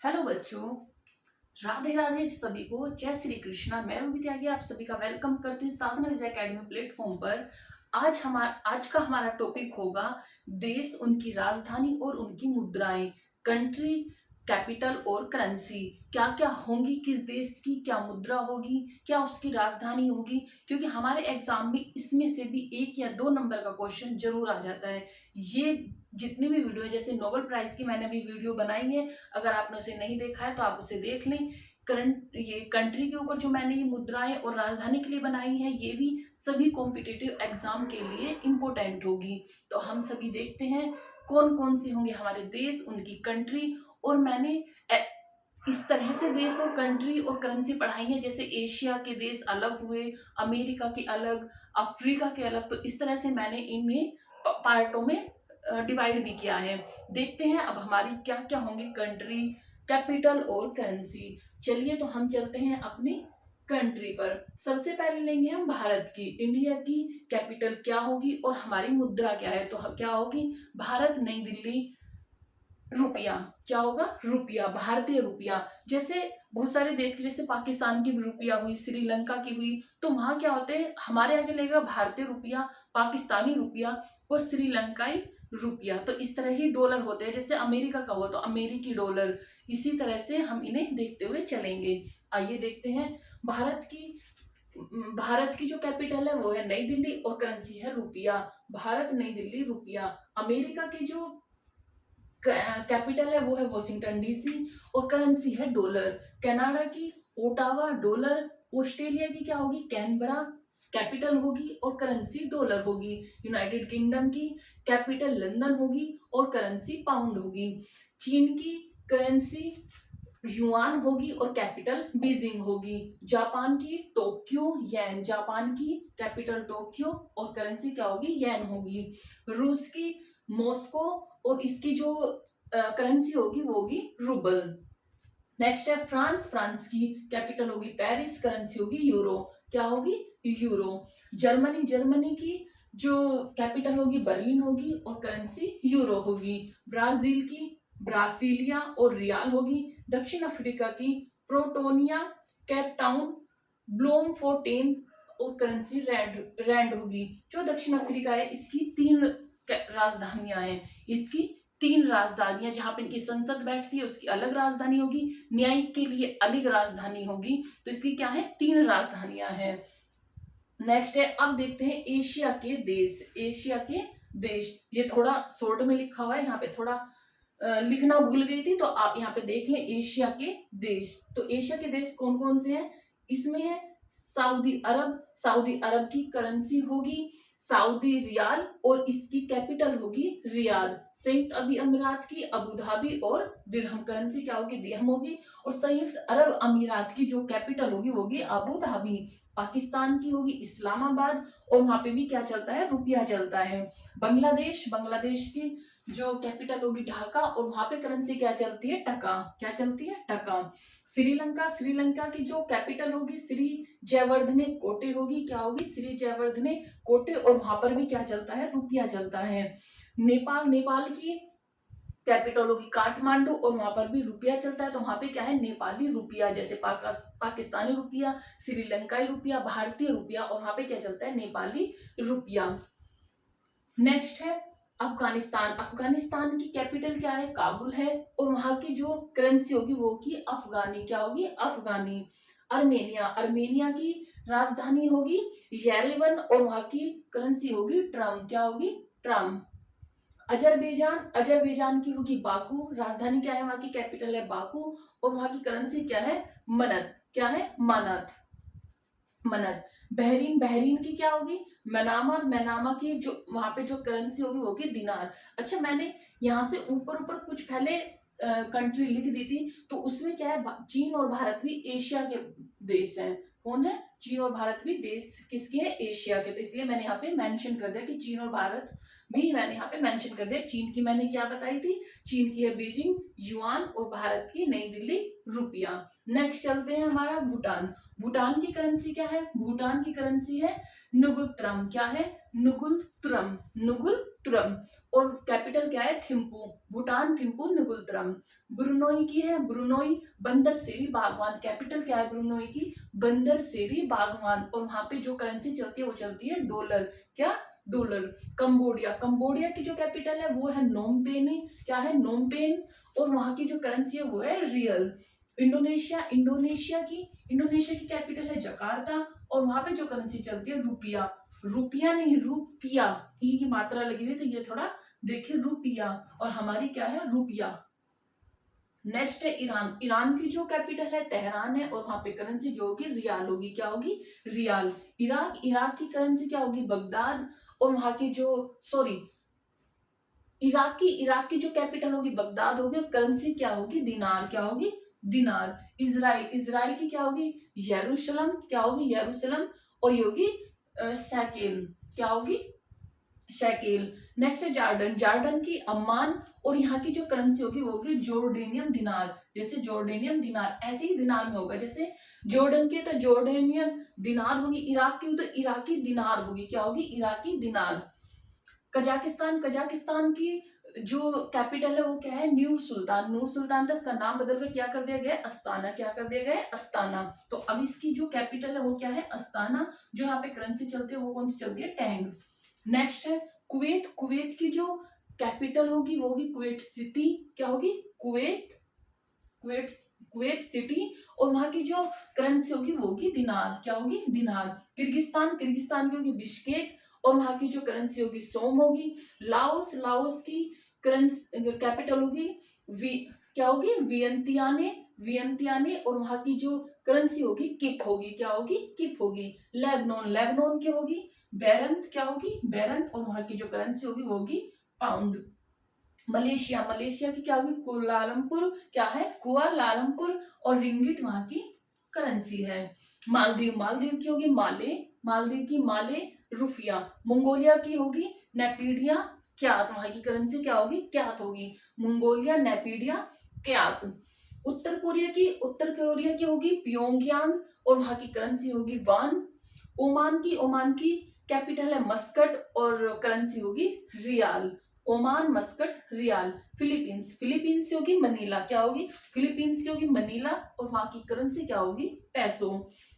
Hello बच्चों, राधे राधे सभी को। जय श्री कृष्णा। मैं रूबी त्यागी आप सभी का वेलकम करती हूँ साधना विजय एकेडमी प्लेटफॉर्म पर। आज का हमारा टॉपिक होगा देश, उनकी राजधानी और उनकी मुद्राएं। कंट्री, कैपिटल और करेंसी क्या क्या होंगी, किस देश की क्या मुद्रा होगी, क्या उसकी राजधानी होगी। क्योंकि हमारे एग्जाम में इसमें से भी 1 या 2 नंबर का क्वेश्चन जरूर आ जाता है। ये जितनी भी वीडियो है, जैसे नोबेल प्राइज की मैंने अभी वीडियो बनाई है, अगर आपने उसे नहीं देखा है तो आप उसे देख लें। करंट ये कंट्री के ऊपर जो मैंने ये मुद्राएं और राजधानी के लिए बनाई है, ये भी सभी कॉम्पिटिटिव एग्जाम के लिए इम्पोर्टेंट होगी। तो हम सभी देखते हैं कौन कौन से होंगे हमारे देश, उनकी कंट्री। और मैंने इस तरह से देश और कंट्री और करेंसी पढ़ाई है, जैसे एशिया के देश अलग हुए, अमेरिका के अलग, अफ्रीका के अलग। तो इस तरह से मैंने इन्हें पार्टों में डिवाइड भी किया है। देखते हैं अब हमारी क्या क्या होंगी कंट्री, कैपिटल और करेंसी। चलिए तो हम चलते हैं अपनी कंट्री पर। सबसे पहले लेंगे हम भारत की, इंडिया की कैपिटल क्या होगी और हमारी मुद्रा क्या है। तो क्या होगी? भारत, नई दिल्ली, रुपया। क्या होगा? रुपया, भारतीय रुपया। जैसे बहुत सारे देश की, जैसे पाकिस्तान की भी रुपया हुई, श्रीलंका की हुई, तो वहां क्या होते हैं, हमारे आगे लगेगा भारतीय रुपया, पाकिस्तानी रुपया और श्रीलंकाई रुपया। तो इस तरह ही डॉलर होते हैं, जैसे अमेरिका का हुआ तो अमेरिकी डॉलर। इसी तरह से हम इन्हें देखते हुए चलेंगे। आइए देखते हैं भारत की जो कैपिटल है वो है नई दिल्ली और करेंसी है रुपया। भारत, नई दिल्ली, रुपया। अमेरिका की जो कैपिटल है वो है वॉशिंगटन डीसी और करेंसी है डॉलर। कनाडा की ओटावा, डॉलर। ऑस्ट्रेलिया की क्या होगी? कैनबरा, कैपिटल होगी और करेंसी डॉलर होगी। यूनाइटेड किंगडम की कैपिटल लंदन होगी और करेंसी पाउंड होगी। चीन की करेंसी युआन होगी और कैपिटल बीजिंग होगी। जापान की टोक्यो येन, जापान की कैपिटल टोक्यो और करेंसी क्या होगी? येन होगी। रूस की मॉस्को और इसकी जो करेंसी होगी वो होगी रूबल। नेक्स्ट है फ्रांस, फ्रांस की कैपिटल होगी पेरिस, करेंसी होगी यूरो। क्या होगी? यूरो। जर्मनी, जर्मनी की जो कैपिटल होगी बर्लिन होगी और करेंसी यूरो होगी। ब्राजील की ब्रासिलिया और रियाल होगी। दक्षिण अफ्रीका की प्रोटोनिया, केप टाउन, ब्लोम फोर्टेन और करेंसी रैंड होगी। जो दक्षिण अफ्रीका है इसकी 3 राजधानियां हैं। इसकी 3 राजधानियां, जहां पे इनकी संसद बैठती है उसकी अलग राजधानी होगी, न्यायिक के लिए अलग राजधानी होगी। तो इसकी क्या है? 3 राजधानियां हैं। नेक्स्ट है, अब देखते हैं एशिया के देश। एशिया के देश, ये थोड़ा शॉर्ट में लिखा हुआ है, यहाँ पे थोड़ा लिखना भूल गई थी, तो आप यहाँ पे देख लें एशिया के देश। तो एशिया के देश कौन कौन से हैं? इसमें है सऊदी अरब, सऊदी अरब की करेंसी होगी सऊदी रियाल और इसकी कैपिटल होगी रियाद। संयुक्त अरब अमीरात की अबू धाबी और दिरहम, करेंसी क्या होगी? दिरहम होगी। और संयुक्त अरब अमीरात की जो कैपिटल होगी वो होगी अबू धाबी। पाकिस्तान की होगी इस्लामाबाद और वहां पे भी क्या चलता है? रुपया चलता है। बांग्लादेश, बांग्लादेश की जो कैपिटल होगी ढाका और वहां पे करेंसी क्या चलती है? टका। क्या चलती है? टका। श्रीलंका, श्रीलंका की जो कैपिटल होगी श्री जयवर्धने कोटे होगी। क्या होगी? श्री जयवर्धने कोटे और वहां पर भी क्या चलता है? रुपया चलता है। नेपाल, नेपाल की कैपिटल होगी काठमांडू और वहां पर भी रुपया चलता है। तो वहां पे क्या है? नेपाली रुपया। जैसे पाकिस्तानी रुपया, श्रीलंकाई रुपया, भारतीय रुपया और वहां पे क्या चलता है? नेपाली रुपया। नेक्स्ट है अफगानिस्तान। अफगानिस्तान की कैपिटल क्या है? काबुल है और वहां की जो करेंसी होगी वो की अफगानी। क्या होगी? अफगानी। अर्मेनिया, अर्मेनिया की राजधानी होगी येरेवन और वहां की करेंसी होगी ट्रम। क्या होगी? ट्रम। अजरबैजान, अजरबैजान की होगी बाकू, राजधानी क्या है? वहां की कैपिटल है बाकू और वहां की करेंसी क्या है? मनत। क्या है? मानत, मनत। बहरीन, बहरीन की क्या होगी? मनामा, मनामा की जो वहां पे जो करेंसी होगी वो होगी दिनार। अच्छा, मैंने यहाँ से ऊपर ऊपर कुछ पहले कंट्री लिख दी थी, तो उसमें क्या है? चीन और भारत भी एशिया के देश हैं। कौन है? चीन और भारत भी देश किसके हैं? एशिया के। तो इसलिए मैंने यहाँ पे मेंशन कर दिया कि चीन और भारत भी मैंने यहाँ पे मेंशन कर दिया। चीन की मैंने क्या बताई थी? चीन की है बीजिंग युआन और भारत की नई दिल्ली रुपया। नेक्स्ट चलते हैं हमारा भूटान। भूटान की करेंसी क्या है? भूटान की करेंसी है नुगुल त्रम। क्या है? नुगुल त्रम, नुगुल तुरम, और कैपिटल क्या है, थिम्पू। भूटान थिम्पू नुकुलत्रम। ब्रुनोई की है ब्रुनोई बंदरसेरी बागवान, कैपिटल क्या है ब्रुनोई की, बंदरसेरी बागवान, और वहां पे जो करेंसी चलती है वो चलती है डॉलर, क्या, डॉलर। कंबोडिया, कंबोडिया की जो कैपिटल है वो है नोमपेनी, क्या है, नोमपेन, और वहां की जो करेंसी है वो है रियल। इंडोनेशिया, इंडोनेशिया की कैपिटल है जकार्ता, और वहां पे जो करेंसी चलती है रुपया, रुपया नहीं रुपया, ई की मात्रा लगी हुई तो ये थोड़ा देखिए, रुपया, और हमारी क्या है, रुपया। नेक्स्ट है ईरान, ईरान की जो कैपिटल है तेहरान है, और वहां पे करेंसी जो होगी रियाल होगी, क्या होगी, रियाल। इराक, इराक की करेंसी क्या होगी, बगदाद, और वहां की जो, सॉरी, इराक की जो कैपिटल होगी बगदाद होगी, और करेंसी क्या होगी, दिनार, क्या होगी, दिनार। इजराइल, इजराइल की क्या होगी, यरूशलेम, क्या होगी, यरूशलेम, और ये होगी सैकेल, क्या होगी, शैकेल। नेक्स्ट है जॉर्डन, जॉर्डन की अम्मान, और यहाँ की जो करेंसी होगी वो होगी जॉर्डेनियन दिनार, जैसे जॉर्डेनियन दिनार ऐसे ही दिनार में होगा, जैसे जॉर्डन की तो जॉर्डेनियन दिनार होगी, इराक की तो इराकी दिनार होगी, क्या होगी, इराकी दिनार। कजाकिस्तान, कजाकिस्तान की जो कैपिटल है वो क्या है, नूर सुल्तान, नूर सुल्तान था, इसका नाम बदल कर क्या कर दिया गया है, अस्ताना, क्या कर दिया गया है, अस्ताना। तो अब इसकी जो कैपिटल है वो क्या है, अस्ताना। जो यहाँ पे करेंसी चलती है वो कौन सी चलती है, टैंग। नेक्स्ट है कुवैत, कुवैत की जो कैपिटल होगी वो होगी कुवैत सिटी, क्या होगी, कुवैत, कुवैत, कुवैत सिटी, और वहां की जो करेंसी होगी वो होगी दिनार, क्या होगी, दिनार। किर्गिस्तान, किर्गिस्तान की होगी बिश्केक, और वहां की जो करेंसी होगी सोम होगी। लाओस, लाओस की करेंसी कैपिटल होगी वी, क्या होगी, वियंतियाने, वियंतियाने, और वहां की जो करेंसी होगी किप होगी, क्या होगी, किप होगी। लेबनोन, लेबनोन की होगी बेरंत, क्या होगी, बेरंत, और वहां की जो करेंसी होगी वो होगी पाउंड। मलेशिया, मलेशिया की क्या होगी, कुआलालंपुर, क्या है, कुआलालंपुर, और रिंगिट वहां की करेंसी है। मालदीव, मालदीव की होगी माले, मालदीव की माले रुफिया। मंगोलिया की होगी नेपीडिया क्यात, वहां की करेंसी क्या होगी, क्यात होगी। मंगोलिया, नेपीडिया, क्यात। उत्तर कोरिया की, उत्तर कोरिया की होगी प्योंगयांग, और वहां की करेंसी होगी वान। ओमान की, ओमान की कैपिटल है मस्कट, और करेंसी होगी rial. Oman, Muscat, rial. Philippines, Philippines की होगी मनीला, क्या होगी, फिलीपींस की होगी मनीला, और वहां की करेंसी क्या होगी, पैसो।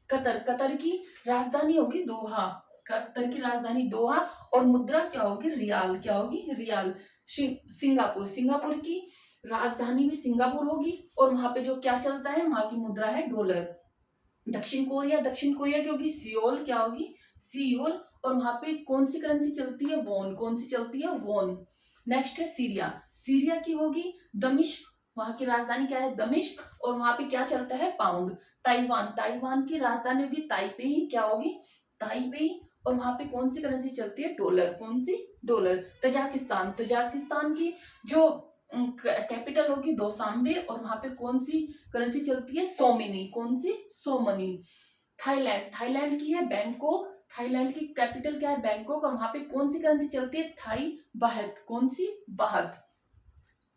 कतर, कतर की राजधानी होगी दोहा, कतर की राजधानी दोहा, और मुद्रा क्या होगी, रियाल, क्या होगी, रियाल। सिंगापुर, सिंगापुर की राजधानी भी सिंगापुर होगी, और वहां पे जो क्या चलता है, वहां की मुद्रा है डॉलर। दक्षिण कोरिया, दक्षिण कोरिया की होगी सियोल, क्या होगी, सियोल, और वहां पे कौन सी करेंसी चलती है, वोन, कौन सी चलती है, वोन। नेक्स्ट है सीरिया, सीरिया की होगी दमिश्क, वहां की राजधानी क्या है, दमिश्क, और वहां पे क्या चलता है, पाउंड। ताइवान, ताइवान की राजधानी होगी ताइपेई, क्या होगी, ताइपेई, और वहां पे कौन सी करेंसी चलती है, डॉलर, कौन सी, डॉलर। तजाकिस्तान, तजाकिस्तान की जो कैपिटल होगी दोसांबे, और वहां पे कौन सी करेंसी चलती है, सोमिनी, कौन सी, सोमनी। थाईलैंड, थाईलैंड की है बैंकॉक, थाईलैंड की कैपिटल क्या है, बैंकॉक, और वहां पे कौन सी करेंसी चलती है, थाई बहत, कौन सी, बहत।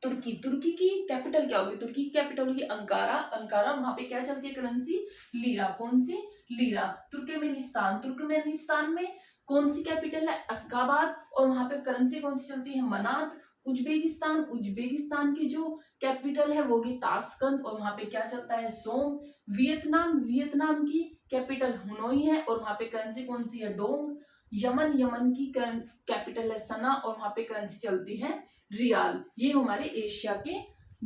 तुर्की, तुर्की की कैपिटल क्या होगी, तुर्की की कैपिटल होगी अंकारा, अंकारा, वहां पे क्या चलती है करेंसी, लीरा, कौन सी, लीरा। तुर्कमेनिस्तान, तुर्कमेनिस्तान में कौन सी कैपिटल है, अशगाबाद, और वहां पे करेंसी कौन सी चलती है, मनात। उज्बेकिस्तान, उज्बेकिस्तान की जो कैपिटल है वो होगी ताशकंद, और वहां पे क्या चलता है, सोम। वियतनाम, वियतनाम की कैपिटल हनोई है, और वहां पे करेंसी कौन सी है, डोंग। यमन, यमन की कैपिटल है सना, और वहां पे करेंसी चलती है रियाल। ये हमारे एशिया के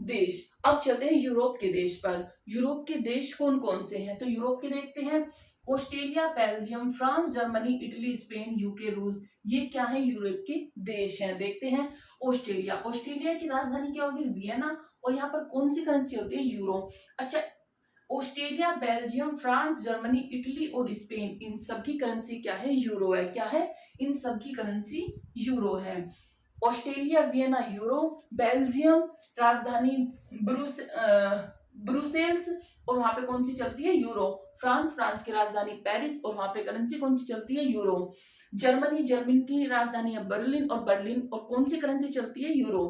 देश। अब चलते हैं यूरोप के देश पर। यूरोप के देश कौन कौन से हैं, तो यूरोप के देखते हैं, Australia, Belgium, France, Germany, Italy, Spain, UK, रूस। ये क्या है, यूरोप के देश हैं। देखते हैं ऑस्ट्रेलिया, ऑस्ट्रेलिया की राजधानी क्या होगी, वियना, और यहाँ पर कौन सी करेंसी होती है, यूरो। अच्छा, Australia, Belgium, France, Germany, Italy और स्पेन, इन सब की करेंसी क्या है, यूरो है, क्या है, इन सब की करेंसी यूरो है। Australia, Vienna, euro. बेल्जियम, राजधानी ब्रुसेल्स, और वहां पे कौन सी चलती है, यूरो। फ्रांस, फ्रांस की राजधानी पेरिस, और वहां पे करेंसी कौन सी चलती है, यूरो। जर्मनी, जर्मनी की राजधानी है बर्लिन, और बर्लिन और कौन सी करेंसी चलती है, यूरो।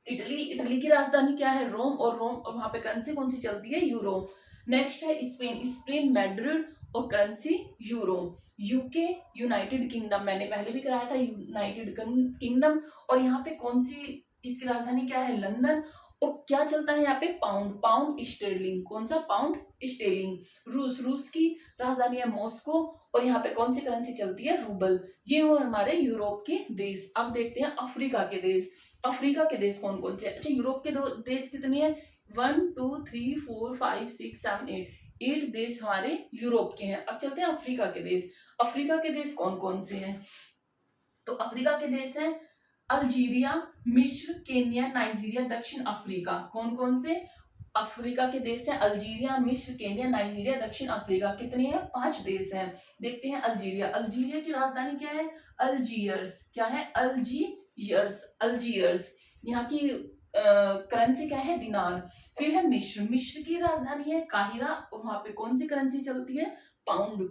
इटली, इटली की राजधानी क्या है, रोम, और रोम और वहां पे करेंसी कौन सी चलती है, यूरो। नेक्स्ट है स्पेन, स्पेन मैड्रिड, और currency euro. UK United kingdom, मैंने पहले भी कराया था, यूनाइटेड किंगडम। और यहाँ पे कौन सी इसकी राजधानी क्या है, लंदन। और क्या चलता है यहाँ पे, पाउंड, पाउंड स्टेरलिंग। कौन सा, पाउंड स्टेरलिंग। रूस, रूस की राजधानी है मॉस्को। और यहाँ पे कौन सी करेंसी चलती है, रूबल। ये हो हमारे यूरोप के देश। अब देखते हैं अफ्रीका के देश। अफ्रीका के देश कौन कौन से, अच्छा यूरोप के दो देश कितने हैं, 1 2 3 4 5 6 7 8 देश हमारे यूरोप के हैं। अब चलते हैं अफ्रीका के देश। अफ्रीका के देश कौन कौन से हैं, तो अफ्रीका के देश हैं अल्जीरिया, मिस्र, केन्या, नाइजीरिया, दक्षिण अफ्रीका। कौन कौन से अफ्रीका के देश हैं, अल्जीरिया, मिस्र, केन्या, नाइजीरिया, दक्षिण अफ्रीका। कितने हैं, 5 देश हैं। देखते हैं अल्जीरिया। अल्जीरिया की राजधानी क्या है, अल्जीयर्स। क्या है, अल्जीयर्स, अल्जीयर्स। यहाँ की करेंसी क्या है, दिनार। फिर है मिस्र। मिस्र की राजधानी है काहिरा, और वहां पे कौन सी करेंसी चलती है, पाउंड,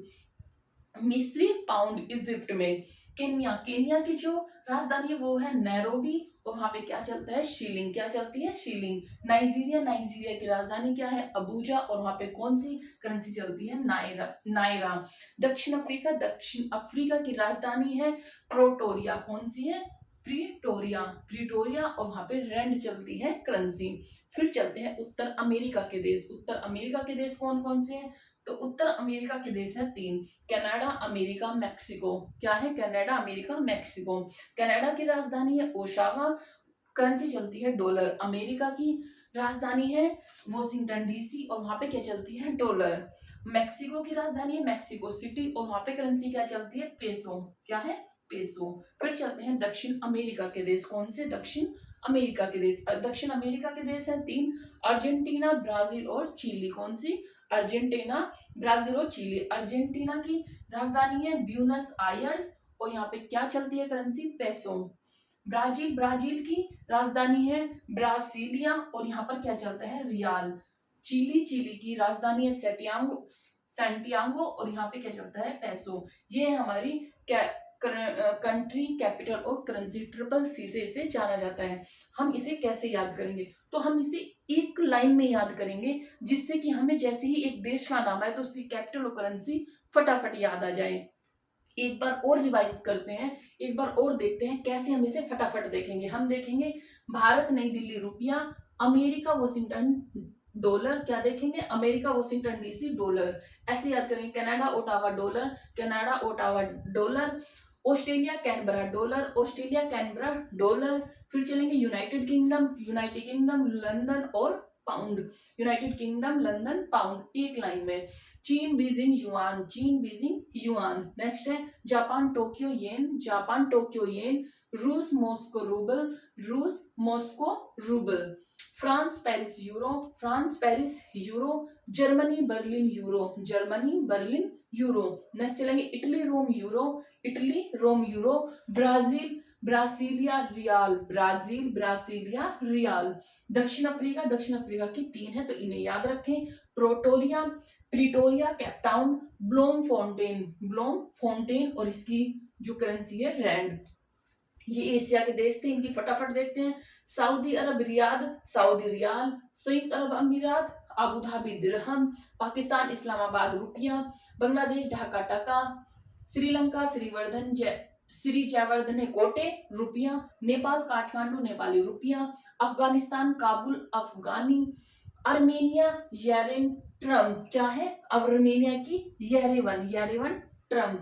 मिस्री पाउंड। इजिप्ट में केन्या, केन्या की जो राजधानी है वो है नैरोबी, और वहां पे क्या चलता है, शीलिंग। क्या चलती है, शीलिंग। नाइजीरिया, नाइजीरिया की राजधानी क्या है, अबूजा, और वहां पे कौन सी करेंसी चलती है, नायरा, नायरा। दक्षिण अफ्रीका, दक्षिण अफ्रीका की राजधानी है प्रोटोरिया। कौन सी है, प्रीटोरिया, प्रीटोरिया, और वहां पे रैंड चलती है करेंसी। फिर चलते हैं उत्तर अमेरिका के देश। उत्तर अमेरिका के देश कौन कौन से हैं, तो उत्तर अमेरिका के देश है 3, कनाडा, अमेरिका, मैक्सिको। क्या है, कनाडा, अमेरिका, मैक्सिको। कनाडा की राजधानी है ओशावा, करेंसी चलती है डॉलर। अमेरिका की राजधानी है वॉशिंगटन डीसी, और वहां पे क्या चलती है, डॉलर। मैक्सिको की राजधानी है मैक्सिको सिटी, और वहां पे करेंसी क्या चलती है, पेसो। क्या है, पेसो। फिर चलते हैं दक्षिण अमेरिका के देश। कौन से, दक्षिण अमेरिका के देश। दक्षिण अमेरिका के देश है 3, अर्जेंटीना, ब्राजील और चिली। कौन सी, अर्जेंटीना, ब्राजील और चिली। अर्जेंटीना की राजधानी है ब्यूनस आयर्स, और यहाँ पे क्या चलती है करेंसी, पेसो। ब्राजील, ब्राजील की राजधानी है ब्रासिलिया, और यहाँ पर क्या चलता है, रियाल। चिली, चिली की राजधानी है सेटियांगो, सैंटियागो, और यहाँ पे क्या चलता है, पेसो। ये है हमारी कंट्री, कैपिटल और करेंसी। ट्रिपल सी से इसे जाना जाता है। हम इसे कैसे याद करेंगे, तो हम इसे एक लाइन में याद करेंगे, जिससे कि हमें जैसे ही एक देश का नाम आए तो उसकी कैपिटल और करेंसी फटाफट याद आ जाए। एक बार और रिवाइज करते हैं, एक बार और देखते हैं कैसे हम इसे फटाफट देखेंगे। हम देखेंगे भारत नई दिल्ली रुपया, अमेरिका वॉशिंगटन डॉलर। क्या देखेंगे, अमेरिका वॉशिंगटन डीसी डॉलर। ऐसे याद करेंगे, Canada Ottawa dollar, Canada Ottawa dollar. Australia Canberra dollar, Australia Canberra dollar. फिर चलेंगे United Kingdom, United Kingdom London और pound, United Kingdom London pound, एक लाइन में। चीन बीजिंग युआन, चीन बीजिंग युआन। नेक्स्ट है Japan Tokyo yen, Japan Tokyo yen. रूस Moscow rouble, रूस Moscow rouble. France Paris euro, France Paris euro. Germany Berlin euro, Germany Berlin euro. Next चलेंगे Italy Rome euro, Italy Rome euro. Brazil Brasilia real, Brazil Brasilia real. दक्षिण Africa, दक्षिण Africa की 3 है तो इन्हें याद रखें, Pretoria, Pretoria, Cape Town, Bloemfontein, Bloemfontein, और इसकी जो करेंसी है रैंड। ये एशिया के देश थे, इनकी फटाफट देखते हैं। सऊदी अरब रियाद, सऊदी रियाल। संयुक्त अरब अमीरात अबू धाबी दिरहम। पाकिस्तान इस्लामाबाद रुपया। बांग्लादेश ढाका टका। श्रीलंका श्रीवर्धन श्री जयवर्धने कोटे रुपया। नेपाल काठमांडू नेपाली रुपया। Afghanistan Kabul afghani. Armenia Yerevan dram. क्या है, अर्मेनिया की Yerevan, Yerevan dram.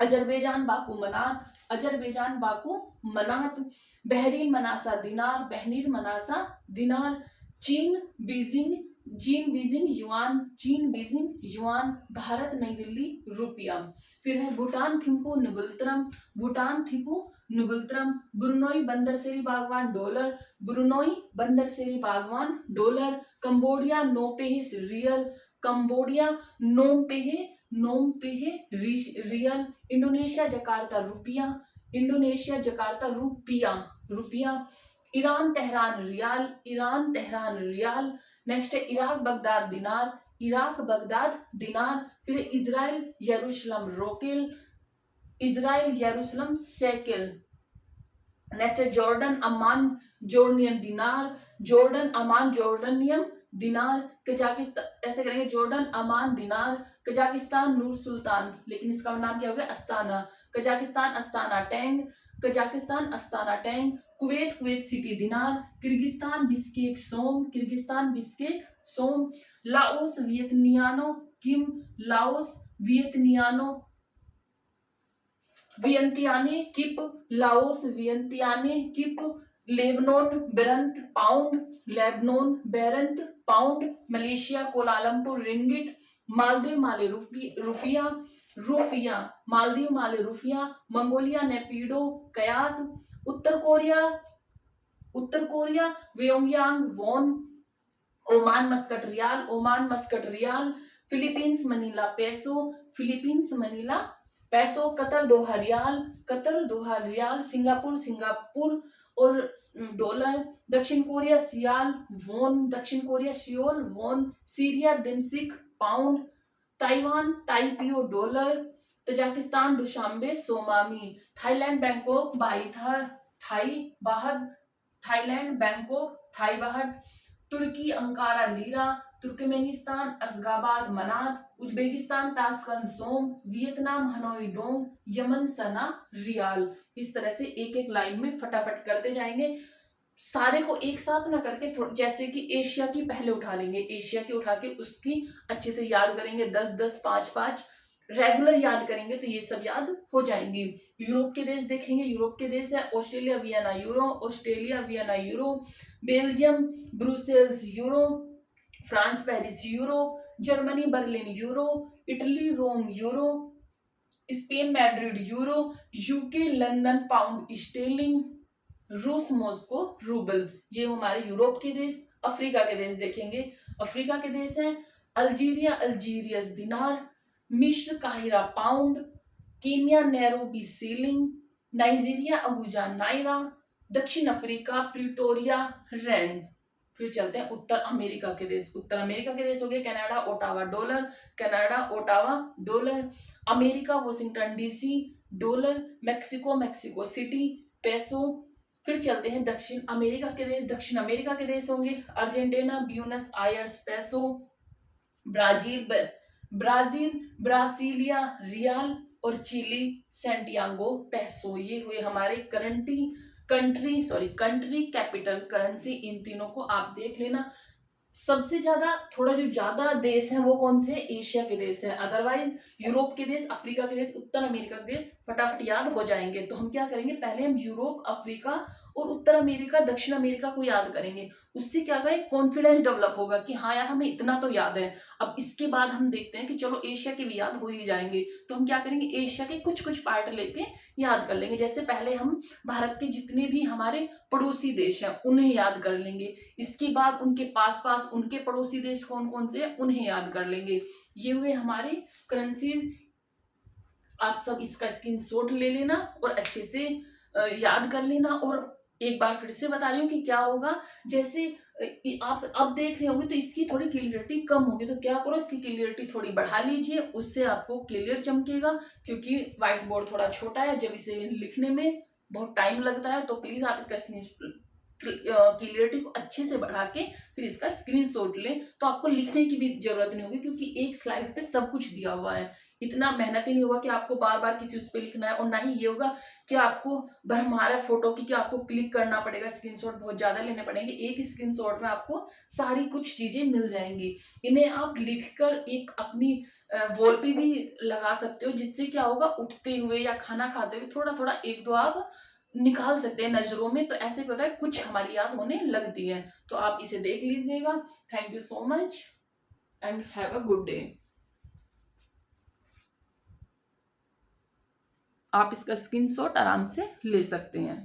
Azerbaijan Baku manat, Azerbaijan Baku manat. Bahrain Manama dinar, Bahrain Manama dinar. चीन बीजिंग, चीन बीजिंग युआन, चीन बीजिंग युआन। भारत नई दिल्ली रुपया। फिर है Bhutan Thimphu ngultrum, Bhutan Thimphu ngultrum. Brunei Bandar Seri Begawan dollar, Brunei Bandar Seri Begawan dollar. Cambodia Phnom Penh riel, Cambodia Phnom Penh, Phnom Penh riel. Indonesia Jakarta रुपया, Indonesia Jakarta रुपया, रुपया। Iran Tehran rial, Iran Tehran rial. Next है Iraq Baghdad dinar, Iraq Baghdad dinar. फिर Israel यरूशलेम रोकेल, Israel यरूशलेम shekel. Next है Jordan Amman Jordanian dinar, Jordan अमान जोर्डनियम दिनार, कजाकिस्तान, ऐसे करेंगे, जॉर्डन अमान दिनार, कजाकिस्तान नूर सुल्तान, लेकिन इसका नाम क्या हो गया, Astana, Kazakhstan Astana tenge, Kazakhstan Astana tenge, Kuwait Kuwait City dinar, Kyrgyzstan Bishkek som, Kyrgyzstan Bishkek som, Laos Vientiane kip, Laos Vientiane Vientiane kip, Laos Vientiane kip, Lebanon Beirut pound, Lebanon Beirut pound, Malaysia Kuala Lumpur ringgit, Maldives Male rufiyaa rufiyaa, Maldives Male rufiyaa, Mongolia Naypyidaw kyat, उत्तर Korea Pyongyang won, Oman Muscat rial, Philippines Manila peso, Philippines Manila peso, Qatar Doha riyal, Singapore Singapore और dollar, दक्षिण Korea Seoul won, दक्षिण Korea Seoul won, Syria दिमसिक pound, Taiwan Taipei dollar, Tajikistan Dushanbe somoni, Thailand Bangkok बाईथा Thai baht, Thailand Bangkok Thai baht, तुर्की Ankara lira, Turkmenistan Ashgabat manat, Uzbekistan Tashkent som, Vietnam Hanoi dong, यमन Sanaa rial. इस तरह से एक एक line में फटाफट करते जाएंगे, सारे को एक साथ ना करके जैसे कि एशिया की पहले उठा लेंगे, एशिया की उठा के उसकी अच्छे से याद करेंगे, 10-10 5-5 रेगुलर याद करेंगे तो ये सब याद हो जाएंगे। यूरोप के देश देखेंगे, यूरोप के देश है Australia Vienna euro, Australia Vienna euro, Belgium Brussels euro, France Paris euro, Germany Berlin euro, Italy Rome euro, Spain Madrid euro, UK London pound sterling, रूस मॉस्को रूबल। ये हमारे यूरोप के देश। अफ्रीका के देश देखेंगे, अफ्रीका के देश हैं अल्जीरिया अल्जीरियस दिनार, मिस्र Cairo pound, Kenya Nairobi ceiling, Nigeria Abuja naira, दक्षिण अफ्रीका प्रिटोरिया रैंड। फिर चलते हैं उत्तर अमेरिका के देश। उत्तर अमेरिका के देश हो गए Canada Ottawa dollar, Canada Ottawa dollar, America Washington DC dollar, Mexico Mexico city peso. फिर चलते हैं दक्षिण अमेरिका के देश। दक्षिण अमेरिका के देश होंगे Argentina Buenos Aires peso, Brazil Brasilia real और चिली सैंटियागो पेसो। ये हुए हमारे कंट्री कैपिटल करेंसी। इन तीनों को आप देख लेना। सबसे ज्यादा थोड़ा जो ज्यादा देश हैं वो कौन से, एशिया के देश हैं, अदरवाइज यूरोप के देश, अफ्रीका के देश, उत्तर अमेरिका के देश फटाफट याद हो जाएंगे। तो हम क्या करेंगे, पहले हम यूरोप अफ्रीका और उत्तर अमेरिका दक्षिण अमेरिका को याद करेंगे। उससे क्या करें, कॉन्फिडेंस डेवलप होगा कि हाँ यार हमें इतना तो याद है। अब इसके बाद हम देखते हैं कि चलो एशिया के भी याद हो ही जाएंगे, तो हम क्या करेंगे, एशिया के कुछ कुछ पार्ट लेके याद कर लेंगे। जैसे पहले हम भारत के जितने भी हमारे पड़ोसी देश हैं उन्हें याद कर लेंगे, इसके बाद उनके पास पास उनके पड़ोसी देश कौन कौन से हैं उन्हें याद कर लेंगे। ये हुए हमारे करेंसीज। आप सब इसका स्क्रीनशॉट ले लेना और अच्छे से याद कर लेना। और एक बार फिर से बता रही हूँ कि क्या होगा, जैसे आप अब देख रहे होंगे तो इसकी थोड़ी क्लियरिटी कम होगी, तो क्या करो इसकी क्लियरिटी थोड़ी बढ़ा लीजिए, उससे आपको क्लियर चमकेगा। क्योंकि व्हाइट बोर्ड थोड़ा छोटा है, जब इसे लिखने में बहुत टाइम लगता है, तो प्लीज आप इसका क्लियरिटी को अच्छे से बढ़ा के फिर इसका स्क्रीनशॉट लें, तो आपको लिखने की भी जरूरत नहीं होगी, क्योंकि एक स्लाइड पे सब कुछ दिया हुआ है। इतना मेहनत ही नहीं होगा कि आपको बार बार किसी उस पे लिखना है, और ना ही ये होगा कि आपको भरमार फोटो की कि आपको क्लिक करना पड़ेगा, स्क्रीनशॉट बहुत ज्यादा लेने पड़ेंगे। एक स्क्रीनशॉट में आपको सारी कुछ चीजें मिल जाएंगी। इन्हें आप लिखकर एक अपनी वॉल पे भी लगा सकते हो, जिससे क्या होगा, उठते हुए या खाना खाते हुए थोड़ा थोड़ा एक दो आप निकाल सकते हैं नजरों में, तो ऐसे क्या होता है कुछ हमारी याद होने लगती है। तो आप इसे देख लीजिएगा। Thank you so much and have a good day. आप इसका स्क्रीनशॉट आराम से ले सकते हैं।